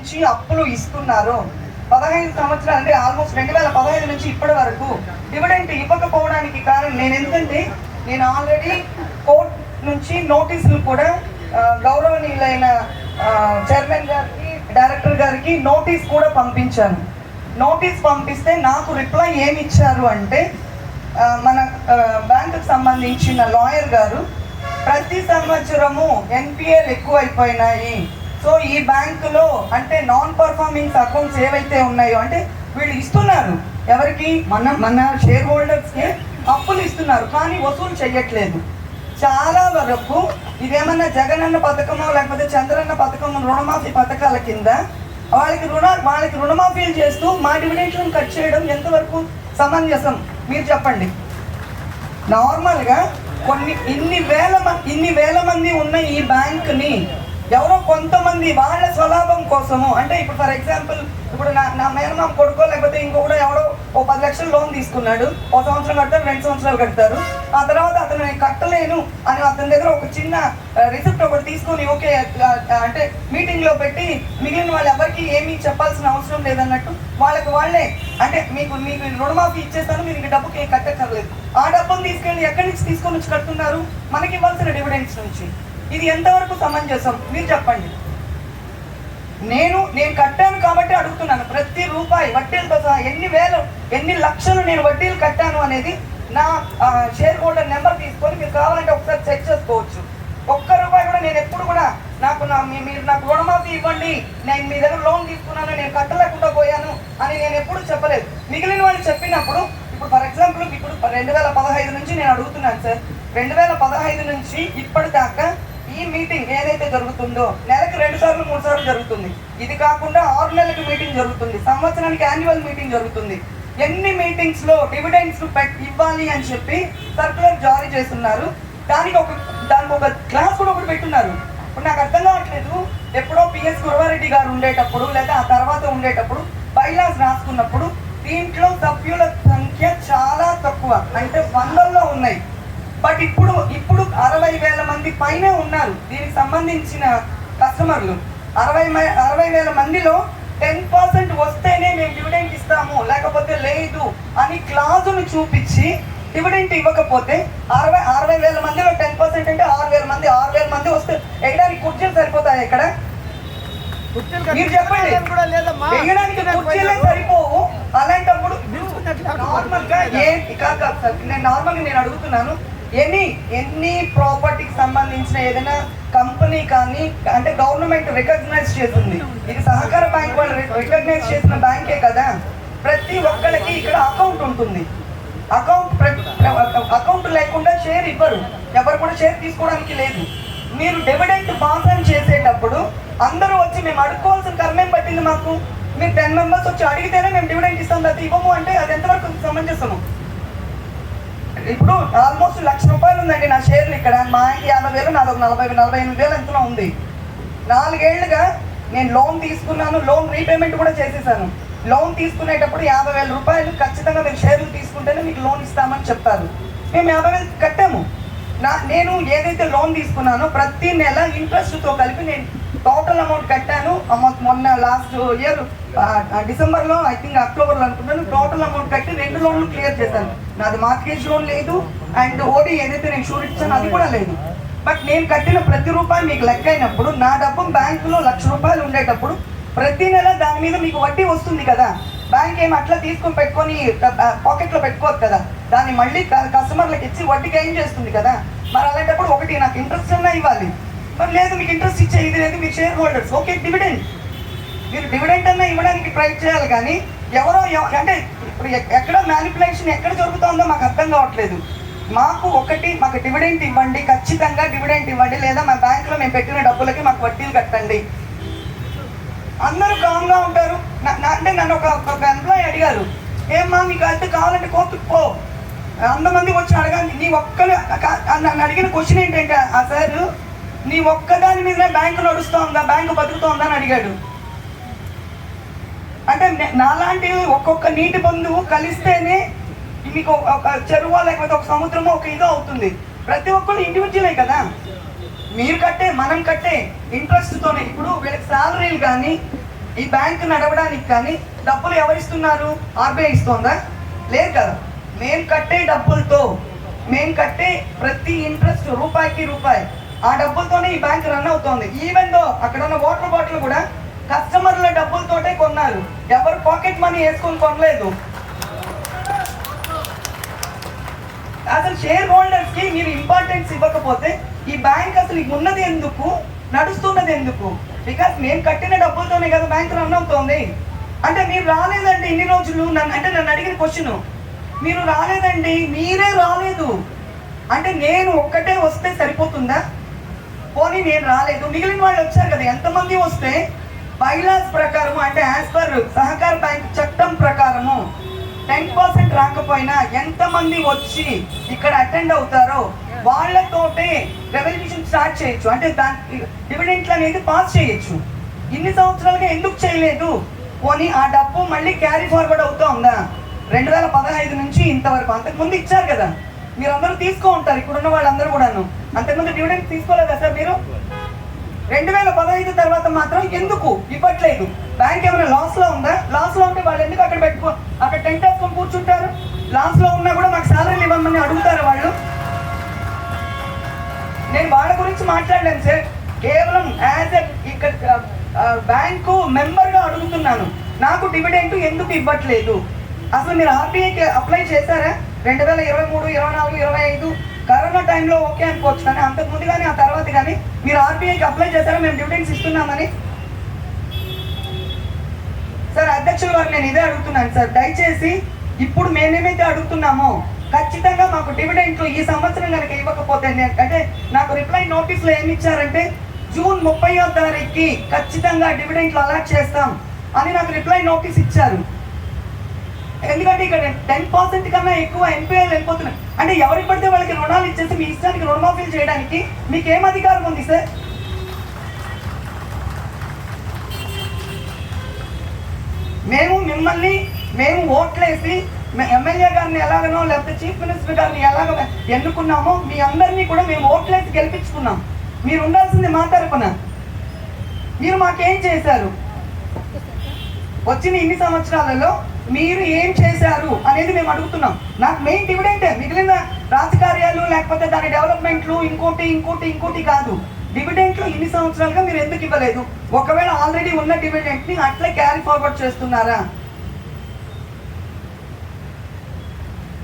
నుంచి అప్పులు ఇస్తున్నారో 15 సంవత్సరాలు అంటే ఆల్మోస్ట్ 2015 నుంచి ఇప్పటి వరకు డివిడెంట్ ఇవ్వకపోవడానికి కారణం నేను ఆల్రెడీ కోర్ట్ నుంచి నోటీసులు కూడా గౌరవనీయులైన చైర్మన్ గారికి డైరెక్టర్ గారికి నోటీస్ కూడా పంపించాను. నోటీస్ పంపిస్తే నాకు రిప్లై ఏమి ఇచ్చారు అంటే మన బ్యాంకుకు సంబంధించిన లాయర్ గారు ప్రతి సంవత్సరము ఎన్పిఎల్ ఎక్కువైపోయినాయి, సో ఈ బ్యాంకులో అంటే నాన్ పర్ఫార్మింగ్ అకౌంట్స్ ఏవైతే ఉన్నాయో అంటే వీళ్ళు ఇస్తున్నారు ఎవరికి మన షేర్ హోల్డర్స్కి అప్పులు ఇస్తున్నారు కానీ వసూలు చేయట్లేదు. చాలా వరకు ఇదేమన్నా జగనన్న పథకమో లేకపోతే చంద్రన్న పథకము రుణమాఫీ పథకాల కింద వాళ్ళకి రుణమాఫీలు చేస్తూ మా డివిడెంట్లను కట్ చేయడం ఎంతవరకు సమంజసం మీరు చెప్పండి. నార్మల్గా ఇన్ని వేల మంది ఉన్న ఈ బ్యాంక్ని ఎవరో కొంతమంది వాళ్ళ స్వలాభం కోసము అంటే ఇప్పుడు ఫర్ ఎగ్జాంపుల్ ఇప్పుడు నా మేనమామ కొడుకో లేకపోతే ఇంకొకటి ఎవడో 10 లక్షలు లోన్ తీసుకున్నాడు, 1 సంవత్సరం కడతారు 2 సంవత్సరాలు కడతారు, ఆ తర్వాత అతను కట్టలేను అని అతని దగ్గర ఒక చిన్న రిసిప్ట్ ఒకటి తీసుకొని ఓకే అంటే మీటింగ్లో పెట్టి మిగిలిన వాళ్ళు ఎవరికి ఏమీ చెప్పాల్సిన అవసరం లేదన్నట్టు వాళ్ళే అంటే మీకు రుణమాఫీ ఇచ్చేస్తాను మీరు ఇంక డబ్బుకి కట్టక్కర్లేదు, ఆ డబ్బును తీసుకెళ్ళి ఎక్కడి నుంచి తీసుకొని వచ్చి కడుతున్నారు మనకి ఇవ్వాల్సిన డివిడెండ్స్ నుంచి. ఇది ఎంతవరకు సమంజసం మీరు చెప్పండి. నేను కట్టాను కాబట్టి అడుగుతున్నాను. ప్రతి రూపాయి వడ్డీలతో సహా ఎన్ని లక్షలు నేను వడ్డీలు కట్టాను అనేది నా షేర్ హోల్డర్ నెంబర్ తీసుకొని మీరు కావాలంటే ఒకసారి చెక్ చేసుకోవచ్చు. ఒక్క రూపాయి కూడా నేను ఎప్పుడు కూడా మీరు నాకు రుణమాఫీ ఇవ్వండి, నేను మీ దగ్గర లోన్ తీసుకున్నాను నేను కట్టలేకుండా పోయాను అని నేను ఎప్పుడు చెప్పలేదు. మిగిలిన వాళ్ళు చెప్పినప్పుడు ఇప్పుడు ఫర్ ఎగ్జాంపుల్ ఇప్పుడు 2015 నుంచి నేను అడుగుతున్నాను సార్, 2015 నుంచి ఇప్పటిదాకా ఈ మీటింగ్ ఏదైతే జరుగుతుందో నెలకు 2 సార్లు 3 సార్లు జరుగుతుంది. ఇది కాకుండా 6 నెలలకు మీటింగ్ జరుగుతుంది, సంవత్సరానికి యాన్యువల్ మీటింగ్ జరుగుతుంది. ఎన్ని మీటింగ్స్ లో డివిడెండ్స్ ఇవ్వాలి అని చెప్పి సర్కులర్ జారీ చేస్తున్నారు. దానికి ఒక క్లాస్ కూడా ఒకటి పెట్టున్నారు. ఇప్పుడు నాకు అర్థం కావట్లేదు, ఎప్పుడో పిఎస్ గురవారెడ్డి గారు ఉండేటప్పుడు లేదా ఆ తర్వాత ఉండేటప్పుడు బైలాస్ రాసుకున్నప్పుడు దీంట్లో సభ్యుల సంఖ్య చాలా తక్కువ అంటే 100లో ఉన్నాయి. బట్ ఇప్పుడు 60,000 మంది పైనే ఉన్నారు దీనికి సంబంధించిన కస్టమర్లు. 60,000 మందిలో 10% వస్తేనే మేము డివిడెంట్ ఇస్తాము లేకపోతే లేదు అని క్లాజును చూపించి డివిడెంట్ ఇవ్వకపోతే 60,000 మందిలో 10% అంటే 6,000 మంది వస్తే వేయడానికి కుర్చీలు సరిపోతాయి ఇక్కడ మీరు చెప్పండి. వేయడానికి కుర్చీలే సరిపోవు. అలాంటప్పుడు నార్మల్గా నేను అడుగుతున్నాను, ఎన్ని ప్రాపర్టీకి సంబంధించిన ఏదైనా కంపెనీ కానీ అంటే గవర్నమెంట్ రికగ్నైజ్ చేస్తుంది, ఇది సహకార బ్యాంక్ వాళ్ళు రికగ్నైజ్ చేసిన బ్యాంకే కదా, ప్రతి ఒక్కరికి ఇక్కడ అకౌంట్ ఉంటుంది. అకౌంట్ లేకుండా షేర్ ఇవ్వరు, ఎవరు కూడా షేర్ తీసుకోవడానికి లేదు. మీరు డివిడెంట్ పాస్ చేసేటప్పుడు అందరూ వచ్చి మేము అడుక్కోవాల్సిన కర్మేం పట్టింది మాకు, మీరు 10 మెంబర్స్ వచ్చి అడిగితేనే మేము డివిడెంట్ ఇస్తాం లేకపోతే ఇవ్వము అంటే అది ఎంతవరకు సమంజసము. ఇప్పుడు ఆల్మోస్ట్ 1,00,000 రూపాయలు ఉందండి నా షేర్లు ఇక్కడ, మా ఆయనకి 50,000 నాది ఒక 48,000 ఎంతలో ఉంది. 4 ఏళ్లుగా నేను లోన్ తీసుకున్నాను, లోన్ రీపేమెంట్ కూడా చేసేసాను. లోన్ తీసుకునేటప్పుడు 50,000 రూపాయలు ఖచ్చితంగా మీరు షేర్లు తీసుకుంటేనే మీకు లోన్ ఇస్తామని చెప్పారు. మేము 50,000 కట్టాము. నేను ఏదైతే లోన్ తీసుకున్నానో ప్రతి నెల ఇంట్రెస్ట్తో కలిపి నేను టోటల్ అమౌంట్ కట్టాను. మొన్న లాస్ట్ ఇయర్ డిసెంబర్లో ఐ థింక్ అక్టోబర్లో అనుకుంటాను టోటల్ అమౌంట్ కట్టి 2 లోన్లు క్లియర్ చేశాను. నాది మార్గేజ్ లోన్ లేదు అండ్ ఓడి ఏదైతే నేను షూర్ ఇచ్చానో అది కూడా లేదు. బట్ నేను కట్టిన ప్రతి రూపాయి మీకు లెక్క అయినప్పుడు నా డబ్బు బ్యాంకులో 1,00,000 రూపాయలు ఉండేటప్పుడు ప్రతి నెల దాని మీద మీకు వడ్డీ వస్తుంది కదా. బ్యాంక్ ఏమి అట్లా తీసుకొని పెట్టుకొని పాకెట్లో పెట్టుకోవద్దు కదా, దాన్ని మళ్ళీ కస్టమర్లకు ఇచ్చి వడ్డీ గెయిన్ చేస్తుంది కదా. మరి అలాంటప్పుడు ఒకటి నాకు ఇంట్రెస్ట్ అన్నా ఇవ్వాలి, మరి లేదు మీకు ఇంట్రెస్ట్ ఇచ్చే ఇది లేదు మీ షేర్ హోల్డర్స్ ఓకే డివిడెంట్, మీరు డివిడెంట్ అన్నా ఇవ్వడానికి ట్రై చేయాలి. కానీ ఎవరో అంటే ఇప్పుడు ఎక్కడ మ్యానిపులేషన్ ఎక్కడ జరుగుతుందో మాకు అర్థం కావట్లేదు. మాకు డివిడెంట్ ఇవ్వండి, ఖచ్చితంగా డివిడెంట్ ఇవ్వండి, లేదా మా బ్యాంకులో మేము పెట్టిన డబ్బులకి మాకు వడ్డీలు కట్టండి. అందరూ కామ్గా ఉంటారు. అంటే నన్ను ఒక ఎంప్లాయీ అడిగారు, ఏమ్మా మీకు అయితే కావాలంటే కోర్టుకు పో, 100 మంది వచ్చి అడగాలి నీ నన్ను అడిగిన క్వశ్చన్ ఏంటంటే ఆ సార్ నీ ఒక్కదాని మీద బ్యాంకు నడుస్తూ ఉందా, బ్యాంకు బతుకుతోందా అని అడిగాడు. అంటే నాలాంటి ఒక్కొక్క నీటి బంధువు కలిస్తేనే మీకు ఒక చెరువు లేకపోతే ఒక సముద్రమో ఒక ఇదో అవుతుంది. ప్రతి ఒక్కరు ఇండివిజువలే కదా, మీరు కట్టే మనం కట్టే ఇంట్రెస్ట్తోనే. ఇప్పుడు వీళ్ళకి శాలరీలు కానీ ఈ బ్యాంక్ నడవడానికి కానీ డబ్బులు ఎవరిస్తున్నారు? ఆర్బీఐ ఇస్తుందా? లేదు కదా. మేము కట్టే డబ్బులతో, మేము కట్టే ప్రతి ఇంట్రెస్ట్ రూపాయికి రూపాయి, ఆ డబ్బులతోనే ఈ బ్యాంక్ రన్ అవుతోంది. ఈవెన్ దో అక్కడ ఉన్న వాటర్ బాటిల్ కూడా కస్టమర్ల డబ్బులతోటే కొన్నారు, ఎవరు పాకెట్ మనీ వేసుకొని కొనలేదు. అసలు షేర్ హోల్డర్స్ కి మీరు ఇంపార్టెన్స్ ఇవ్వకపోతే ఈ బ్యాంక్ అసలు ఉన్నది ఎందుకు, నడుస్తున్నది ఎందుకు? బికాస్ మేము కట్టిన డబ్బులతోనే కదా బ్యాంక్ రన్ అవుతోంది. అంటే మీరు రాలేదండి ఇన్ని రోజులు, నన్ను అడిగిన క్వశ్చన్, మీరు రాలేదండి, మీరే రాలేదు అంటే నేను ఒక్కటే వస్తే సరిపోతుందా? పోనీ నేను రాలేదు, మిగిలిన వాళ్ళు వచ్చారు కదా. ఎంతమంది వస్తే బైలాస్ ప్రకారము, అంటే యాజ్ పర్ సహకార బ్యాంక్ చట్టం ప్రకారము 10% రాకపోయినా ఎంతమంది వచ్చి ఇక్కడ అటెండ్ అవుతారో వాళ్ళతోటే రెవల్యూషన్ స్టార్ట్ చేయొచ్చు, అంటే దాని డివిడెంట్లు అనేది పాస్ చేయొచ్చు. ఇన్ని సంవత్సరాలుగా ఎందుకు చేయలేదు? పోనీ ఆ డబ్బు మళ్ళీ క్యారీ ఫార్వర్డ్ అవుతూ ఉందా? 2015 నుంచి ఇంతవరకు, అంతకుముందు ఇచ్చారు కదా, మీరు అందరూ తీసుకో ఉంటారు, ఇప్పుడున్న వాళ్ళందరూ కూడాను. అంతకుముందు డివిడెంట్ తీసుకోలేదా సార్ మీరు? 2015 తర్వాత మాత్రం ఎందుకు ఇవ్వట్లేదు? బ్యాంక్ ఏమైనా లాస్ లో ఉందా? లాస్ లో ఉంటే వాళ్ళు ఎందుకు అక్కడ అక్కడ టెంట్ వేసుకొని కూర్చుంటారు? లాస్ లో ఉన్నా కూడా మాకు శాలరీలు ఇవ్వమని అడుగుతారు వాళ్ళు. నేను వాళ్ళ గురించి మాట్లాడలేను సార్, కేవలం యాజ్ ఇక్కడ బ్యాంకు మెంబర్ గా అడుగుతున్నాను, నాకు డివిడెంట్ ఎందుకు ఇవ్వట్లేదు? అసలు మీరు ఆర్బీఐకి అప్లై చేశారా? 2023, 24, 25 కరోనా టైంలో ఓకే అనుకోవచ్చు, కానీ అంతకుముందు కానీ ఆ తర్వాత కానీ మీరు ఆర్బీఐకి అప్లై చేశారా మేము డివిడెండ్స్ ఇస్తున్నామని? సార్ అధ్యక్షుల గారు నేను ఇదే అడుగుతున్నాను సార్, దయచేసి ఇప్పుడు మేమేమైతే అడుగుతున్నామో ఖచ్చితంగా మాకు డివిడెంట్లు ఈ సంవత్సరం కనుక ఇవ్వకపోతే, అంటే నాకు రిప్లై నోటీసులో ఏమి ఇచ్చారంటే జూన్ 30వ తారీఖుకి ఖచ్చితంగా డివిడెంట్లు అలాట్ చేస్తాం అని నాకు రిప్లై నోటీస్ ఇచ్చారు. ఎందుకంటే ఇక్కడ 10% కన్నా ఎక్కువ ఎన్పిఐలు వెళ్ళిపోతున్నాయి. అంటే ఎవరికి పడితే వాళ్ళకి రుణాలు ఇచ్చేసి మీ ఇష్టానికి రుణమాఫీలు చేయడానికి మీకు ఏం అధికారం ఉంది సార్? మేము ఓట్లేసి ఎమ్మెల్యే గారిని ఎలాగనో లేకపోతే చీఫ్ మినిస్టర్ గారిని ఎలాగ ఎన్నుకున్నామో మీ అందరినీ కూడా మేము ఓట్లేసి గెలిపించుకున్నాం. మీరు ఉండాల్సింది మా తరపున. మీరు మాకేం చేశారు? వచ్చిన ఇన్ని సంవత్సరాలలో మీరు ఏం చేశారు అనేది మేము అడుగుతున్నాం. నాకు మెయిన్ డివిడెంటే, మిగిలిన రాజకార్యాలు లేకపోతే దాని డెవలప్మెంట్లు ఇంకోటి కాదు. డివిడెంట్లు ఇన్ని సంవత్సరాలుగా మీరు ఎందుకు ఇవ్వలేదు? ఒకవేళ ఆల్రెడీ ఉన్న డివిడెంట్ ని అట్లే క్యారీ ఫార్వర్డ్ చేస్తున్నారా?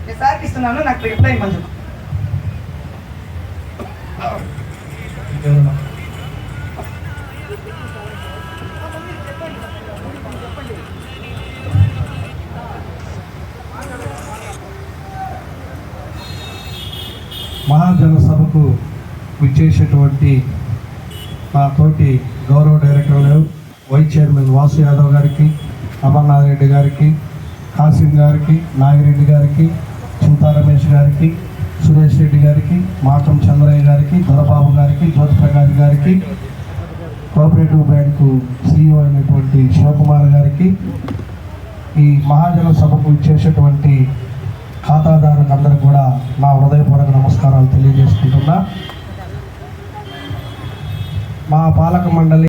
నేను సార్కి ఇస్తున్నాను, నాకు రిప్లై ఇవ్వండి. మహాజన సభకు విచ్చేసేటువంటి మా తోటి గౌరవ డైరెక్టర్లు వైస్ చైర్మన్ వాసు యాదవ్ గారికి, అమర్నాథ్ రెడ్డి గారికి, కాసిం గారికి, నాగిరెడ్డి గారికి, చింతా రమేష్ గారికి, సురేష్ రెడ్డి గారికి, మాటం చంద్రయ్య గారికి, దొరబాబు గారికి, జ్యోతిప్రకాష్ గారికి, కోఆపరేటివ్ బ్యాంకు సిఇఓ అయినటువంటి శివకుమార్ గారికి, ఈ మహాజన సభకు ఇచ్చేసేటువంటి ఖాతాదారులందరూ కూడా నా హృదయపూర్వక నమస్కారాలు తెలియజేసుకుంటున్నా. మా పాలక మండలి